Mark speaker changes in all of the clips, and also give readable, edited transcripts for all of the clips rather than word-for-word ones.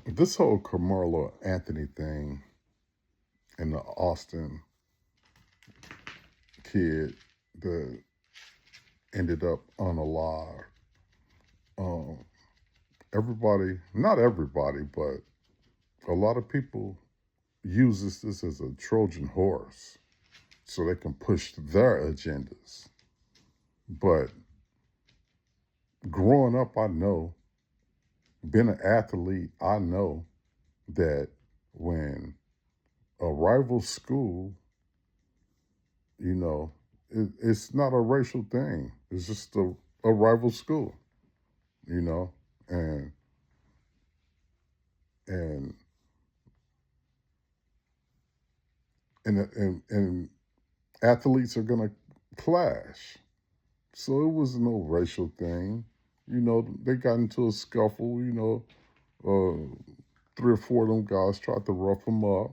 Speaker 1: This whole Carmelo Anthony thing and the Austin kid that ended up unalive. Um, not everybody, but a lot of people uses this as a Trojan horse so they can push their agendas. But growing up, I know, being an athlete, I know that when a rival school, you know, it's not a racial thing. It's just a rival school, you know, and and and athletes are gonna clash. So it was no racial thing. You know, they got into a scuffle. Uh, three or four of them guys tried to rough them up.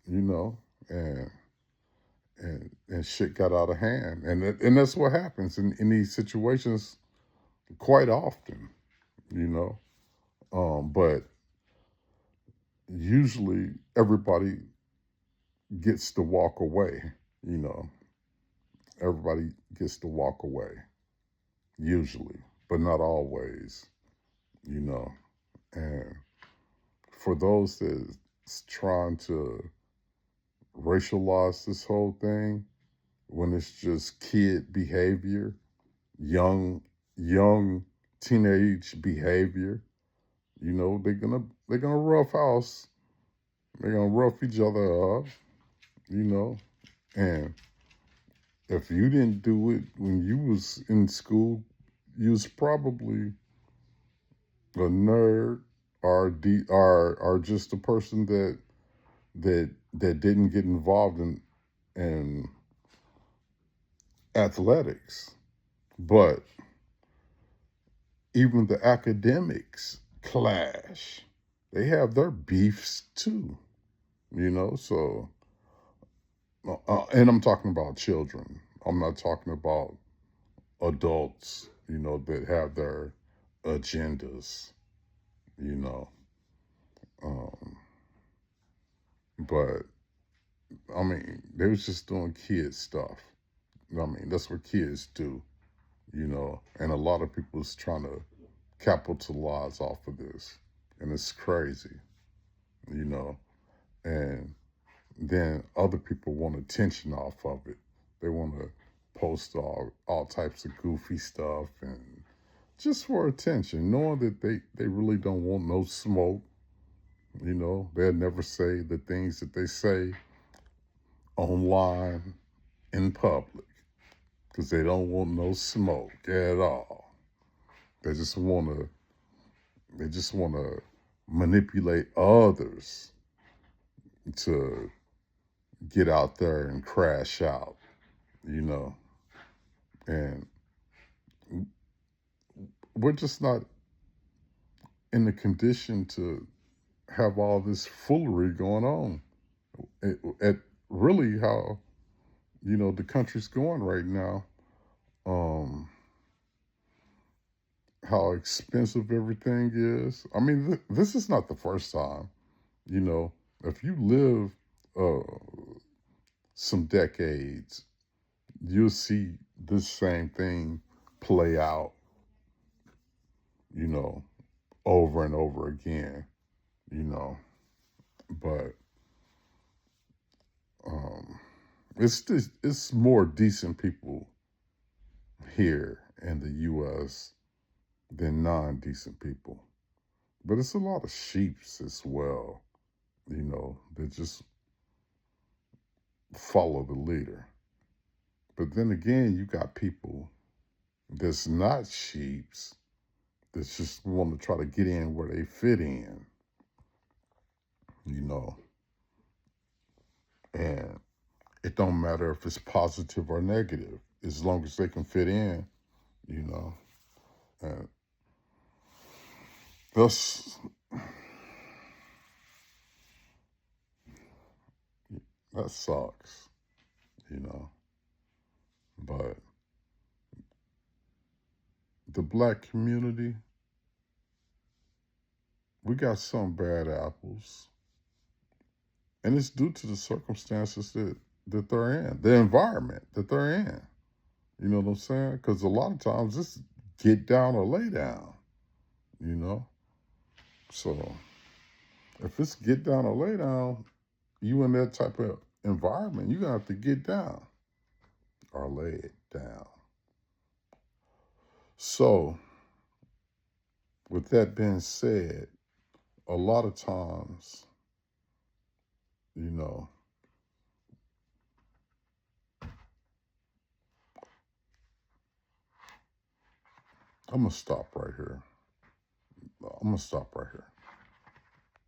Speaker 1: You know, and and shit got out of hand, and that's what happens in these situations quite often. You know, but usually everybody gets to walk away. You know, everybody gets to walk away usually, but not always. You know, and for those that's trying to racialize this whole thing when it's just kid behavior, young teenage behavior, they're gonna rough house, they're gonna rough each other up, you know, and if you didn't do it when you was in school, you was probably a nerd or just a person that didn't get involved in athletics. But even the academics clash. They have their beefs too, you know. So, and I'm talking about children. I'm not talking about adults, that have their agendas, you know. Um, but I mean, they was just doing kid stuff. I mean, that's what kids do, and a lot of people is trying to capitalize off of this, and it's crazy, you know. And then other people want attention off of it. They want to post all types of goofy stuff and just for attention, knowing that they really don't want no smoke. They'll never say the things that they say online in public because they don't want no smoke at all. They just want to manipulate others to get out there and crash out, you know. And we're just not in the condition to have all this foolery going on at really how the country's going right now. Um, how expensive everything is. I mean, this is not the first time. You know, if you live some decades, you'll see this same thing play out. You know, over and over again. You know, but um, it's more decent people here in the U.S. than non-decent people. But it's a lot of sheeps as well, that just follow the leader. But then again, you got people that's not sheeps that just want to try to get in where they fit in, you know. And it don't matter if it's positive or negative, as long as they can fit in, you know. And that's that sucks, you know. But the black community, we got some bad apples, and it's due to the circumstances that they're in, the environment that they're in. You know what I'm saying? Because a lot of times it's get down or lay down. You know, so if it's get down or lay down, you in that type of environment, you gonna have to get down or lay it down. So, with that being said, a lot of times, you know, I'm gonna stop right here. I'm gonna stop right here.